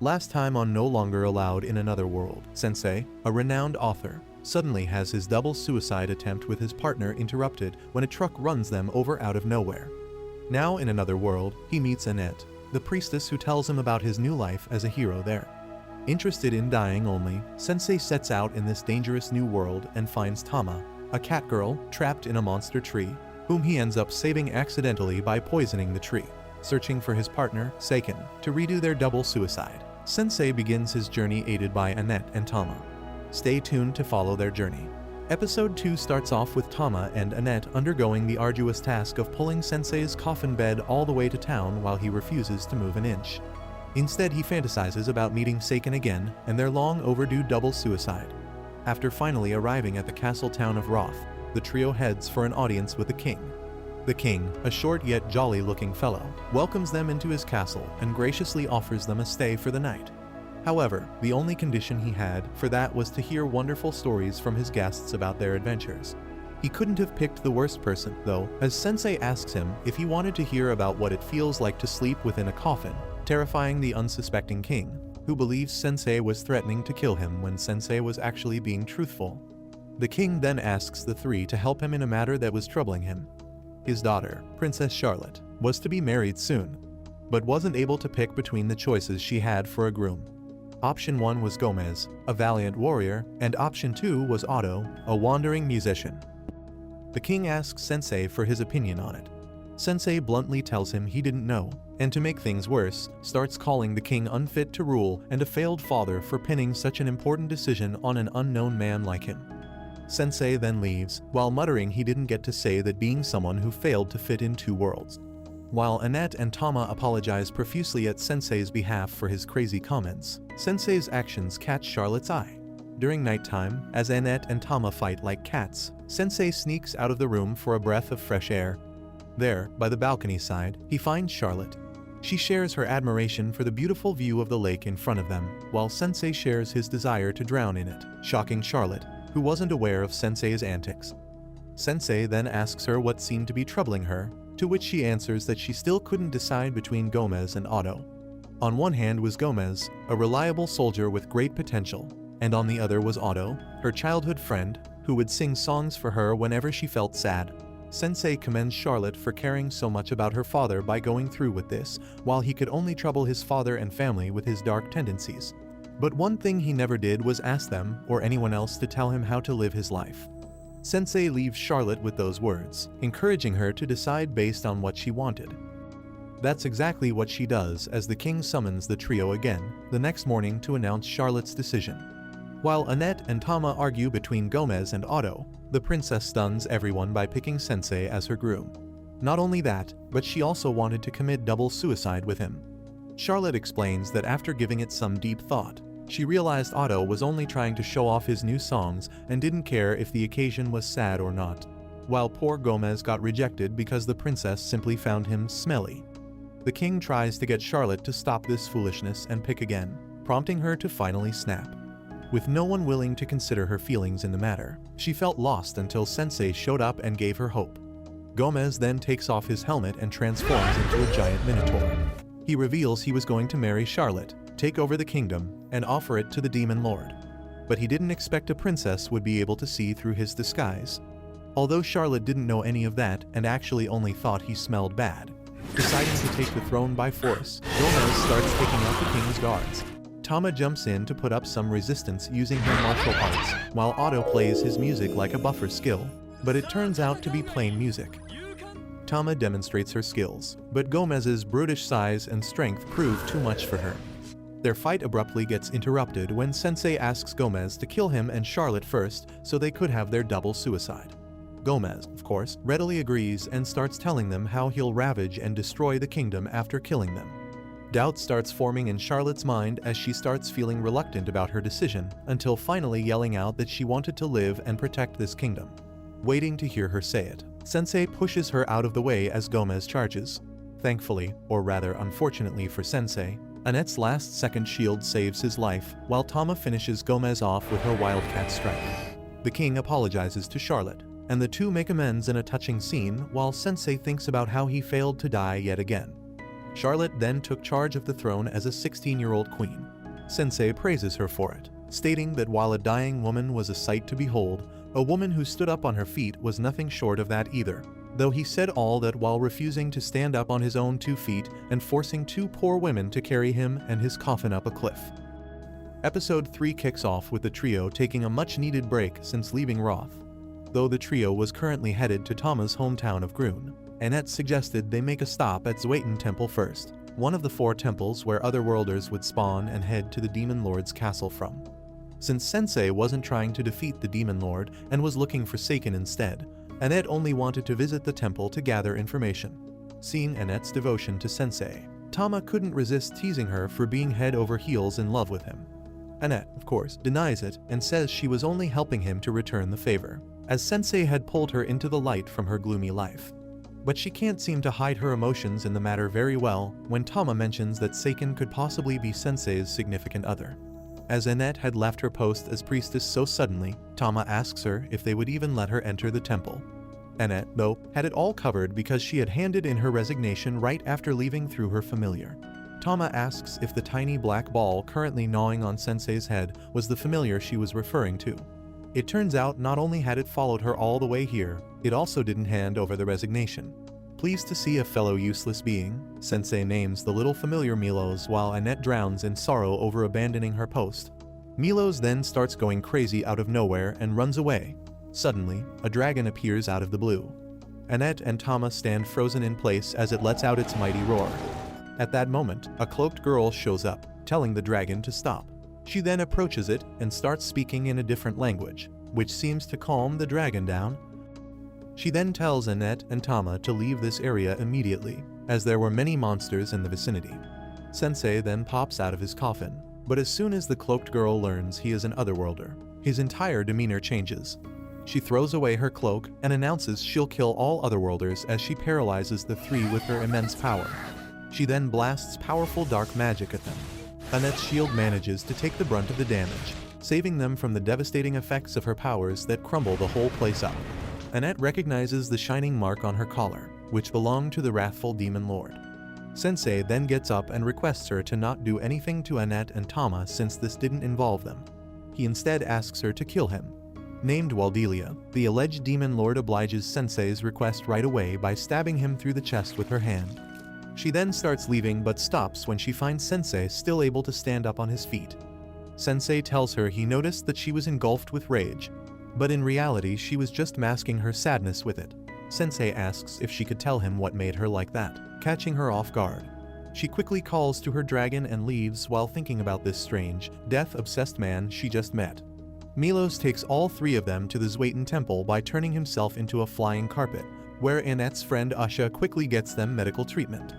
Last time on No Longer Allowed in Another World, Sensei, a renowned author, suddenly has his double suicide attempt with his partner interrupted when a truck runs them over out of nowhere. Now in another world, he meets Annette, the priestess who tells him about his new life as a hero there. Interested in dying only, Sensei sets out in this dangerous new world and finds Tama, a cat girl trapped in a monster tree, whom he ends up saving accidentally by poisoning the tree. Searching for his partner, Seiken, to redo their double suicide, Sensei begins his journey aided by Annette and Tama. Stay tuned to follow their journey. Episode 2 starts off with Tama and Annette undergoing the arduous task of pulling Sensei's coffin bed all the way to town while he refuses to move an inch. Instead, he fantasizes about meeting Seiken again and their long overdue double suicide. After finally arriving at the castle town of Roth, the trio heads for an audience with the king. The king, a short yet jolly-looking fellow, welcomes them into his castle and graciously offers them a stay for the night. However, the only condition he had for that was to hear wonderful stories from his guests about their adventures. He couldn't have picked the worst person, though, as Sensei asks him if he wanted to hear about what it feels like to sleep within a coffin, terrifying the unsuspecting king, who believes Sensei was threatening to kill him when Sensei was actually being truthful. The king then asks the three to help him in a matter that was troubling him. His daughter, Princess Charlotte, was to be married soon, but wasn't able to pick between the choices she had for a groom. Option 1 was Gomez, a valiant warrior, and option 2 was Otto, a wandering musician. The king asks Sensei for his opinion on it. Sensei bluntly tells him he didn't know, and to make things worse, starts calling the king unfit to rule and a failed father for pinning such an important decision on an unknown man like him. Sensei then leaves, while muttering he didn't get to say that being someone who failed to fit in two worlds. While Annette and Tama apologize profusely at Sensei's behalf for his crazy comments, Sensei's actions catch Charlotte's eye. During nighttime, as Annette and Tama fight like cats, Sensei sneaks out of the room for a breath of fresh air. There, by the balcony side, he finds Charlotte. She shares her admiration for the beautiful view of the lake in front of them, while Sensei shares his desire to drown in it, shocking Charlotte, who wasn't aware of Sensei's antics. Sensei then asks her what seemed to be troubling her, to which she answers that she still couldn't decide between Gomez and Otto. On one hand was Gomez, a reliable soldier with great potential, and on the other was Otto, her childhood friend, who would sing songs for her whenever she felt sad. Sensei commends Charlotte for caring so much about her father by going through with this, while he could only trouble his father and family with his dark tendencies. But one thing he never did was ask them, or anyone else, to tell him how to live his life. Sensei leaves Charlotte with those words, encouraging her to decide based on what she wanted. That's exactly what she does as the king summons the trio again, the next morning to announce Charlotte's decision. While Annette and Tama argue between Gomez and Otto, the princess stuns everyone by picking Sensei as her groom. Not only that, but she also wanted to commit double suicide with him. Charlotte explains that after giving it some deep thought, she realized Otto was only trying to show off his new songs and didn't care if the occasion was sad or not, while poor Gomez got rejected because the princess simply found him smelly. The king tries to get Charlotte to stop this foolishness and pick again, prompting her to finally snap. With no one willing to consider her feelings in the matter, she felt lost until Sensei showed up and gave her hope. Gomez then takes off his helmet and transforms into a giant minotaur. He reveals he was going to marry Charlotte, take over the kingdom, and offer it to the demon lord. But he didn't expect a princess would be able to see through his disguise. Although Charlotte didn't know any of that and actually only thought he smelled bad, deciding to take the throne by force, Gomez starts taking out the king's guards. Tama jumps in to put up some resistance using her martial arts, while Otto plays his music like a buffer skill, but it turns out to be plain music. Tama demonstrates her skills, but Gomez's brutish size and strength prove too much for her. Their fight abruptly gets interrupted when Sensei asks Gomez to kill him and Charlotte first so they could have their double suicide. Gomez, of course, readily agrees and starts telling them how he'll ravage and destroy the kingdom after killing them. Doubt starts forming in Charlotte's mind as she starts feeling reluctant about her decision, until finally yelling out that she wanted to live and protect this kingdom. Waiting to hear her say it, Sensei pushes her out of the way as Gomez charges. Thankfully, or rather unfortunately for Sensei, Annette's last-second shield saves his life, while Tama finishes Gomez off with her wildcat strike. The king apologizes to Charlotte, and the two make amends in a touching scene while Sensei thinks about how he failed to die yet again. Charlotte then took charge of the throne as a 16-year-old queen. Sensei praises her for it, stating that while a dying woman was a sight to behold, a woman who stood up on her feet was nothing short of that either. Though he said all that while refusing to stand up on his own 2 feet and forcing 2 poor women to carry him and his coffin up a cliff. Episode 3 kicks off with the trio taking a much-needed break since leaving Roth. Though the trio was currently headed to Tama's hometown of Grun, Annette suggested they make a stop at Zweiten Temple first, one of the 4 temples where otherworlders would spawn and head to the Demon Lord's castle from. Since Sensei wasn't trying to defeat the Demon Lord and was looking for Seiken instead, Annette only wanted to visit the temple to gather information. Seeing Annette's devotion to Sensei, Tama couldn't resist teasing her for being head over heels in love with him. Annette, of course, denies it and says she was only helping him to return the favor, as Sensei had pulled her into the light from her gloomy life. But she can't seem to hide her emotions in the matter very well when Tama mentions that Seiken could possibly be Sensei's significant other. As Annette had left her post as priestess so suddenly, Tama asks her if they would even let her enter the temple. Annette, though, had it all covered because she had handed in her resignation right after leaving through her familiar. Tama asks if the tiny black ball currently gnawing on Sensei's head was the familiar she was referring to. It turns out not only had it followed her all the way here, it also didn't hand over the resignation. Pleased to see a fellow useless being, Sensei names the little familiar Milos while Annette drowns in sorrow over abandoning her post. Milos then starts going crazy out of nowhere and runs away. Suddenly, a dragon appears out of the blue. Annette and Tama stand frozen in place as it lets out its mighty roar. At that moment, a cloaked girl shows up, telling the dragon to stop. She then approaches it and starts speaking in a different language, which seems to calm the dragon down. She then tells Annette and Tama to leave this area immediately, as there were many monsters in the vicinity. Sensei then pops out of his coffin, but as soon as the cloaked girl learns he is an otherworlder, his entire demeanor changes. She throws away her cloak and announces she'll kill all otherworlders as she paralyzes the 3 with her immense power. She then blasts powerful dark magic at them. Annette's shield manages to take the brunt of the damage, saving them from the devastating effects of her powers that crumble the whole place up. Annette recognizes the shining mark on her collar, which belonged to the wrathful Demon Lord. Sensei then gets up and requests her to not do anything to Annette and Tama since this didn't involve them. He instead asks her to kill him. Named Waldelia, the alleged Demon Lord obliges Sensei's request right away by stabbing him through the chest with her hand. She then starts leaving but stops when she finds Sensei still able to stand up on his feet. Sensei tells her he noticed that she was engulfed with rage, but in reality she was just masking her sadness with it. Sensei asks if she could tell him what made her like that, catching her off guard. She quickly calls to her dragon and leaves while thinking about this strange, death-obsessed man she just met. Milos takes all 3 of them to the Zweiten Temple by turning himself into a flying carpet, where Annette's friend Usha quickly gets them medical treatment.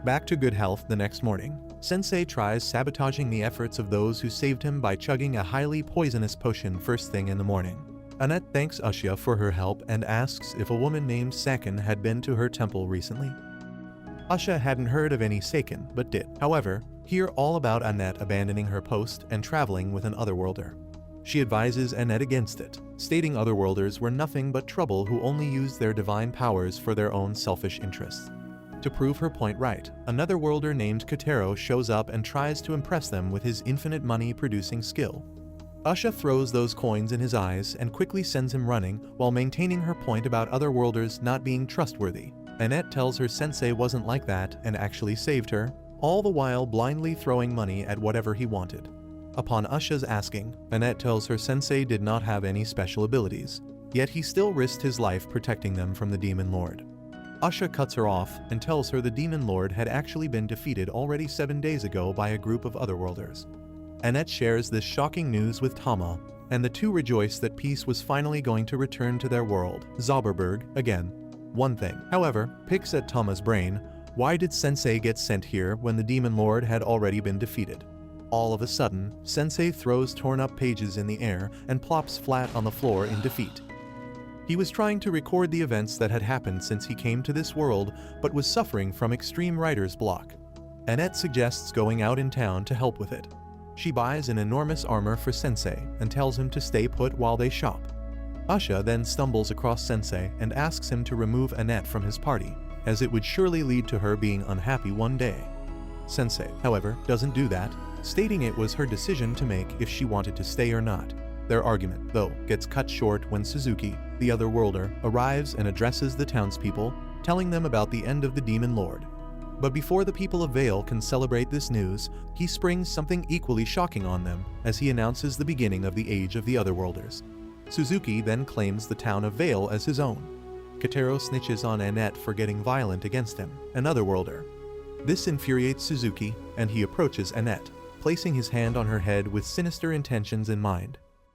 Back to good health the next morning, Sensei tries sabotaging the efforts of those who saved him by chugging a highly poisonous potion first thing in the morning. Annette thanks Usha for her help and asks if a woman named Saken had been to her temple recently. Usha hadn't heard of any Seiken, but did, however, hear all about Annette abandoning her post and traveling with an otherworlder. She advises Annette against it, stating otherworlders were nothing but trouble who only used their divine powers for their own selfish interests. To prove her point right, another worlder named Katero shows up and tries to impress them with his infinite money-producing skill. Usha throws those coins in his eyes and quickly sends him running while maintaining her point about otherworlders not being trustworthy. Annette tells her Sensei wasn't like that and actually saved her, all the while blindly throwing money at whatever he wanted. Upon Usha's asking, Annette tells her Sensei did not have any special abilities, yet he still risked his life protecting them from the Demon Lord. Usha cuts her off and tells her the Demon Lord had actually been defeated already 7 days ago by a group of otherworlders. Annette shares this shocking news with Tama, and the 2 rejoice that peace was finally going to return to their world, Zauberberg, again. One thing, however, picks at Tama's brain: why did Sensei get sent here when the Demon Lord had already been defeated? All of a sudden, Sensei throws torn-up pages in the air and plops flat on the floor in defeat. He was trying to record the events that had happened since he came to this world, but was suffering from extreme writer's block. Annette suggests going out in town to help with it. She buys an enormous armor for Sensei and tells him to stay put while they shop. Usha then stumbles across Sensei and asks him to remove Annette from his party, as it would surely lead to her being unhappy one day. Sensei, however, doesn't do that, stating it was her decision to make if she wanted to stay or not. Their argument, though, gets cut short when Suzuki, the Otherworlder, arrives and addresses the townspeople, telling them about the end of the Demon Lord. But before the people of Vale can celebrate this news, he springs something equally shocking on them as he announces the beginning of the Age of the Otherworlders. Suzuki then claims the town of Vale as his own. Kotaro snitches on Annette for getting violent against him, an Otherworlder. This infuriates Suzuki, and he approaches Annette, placing his hand on her head with sinister intentions in mind.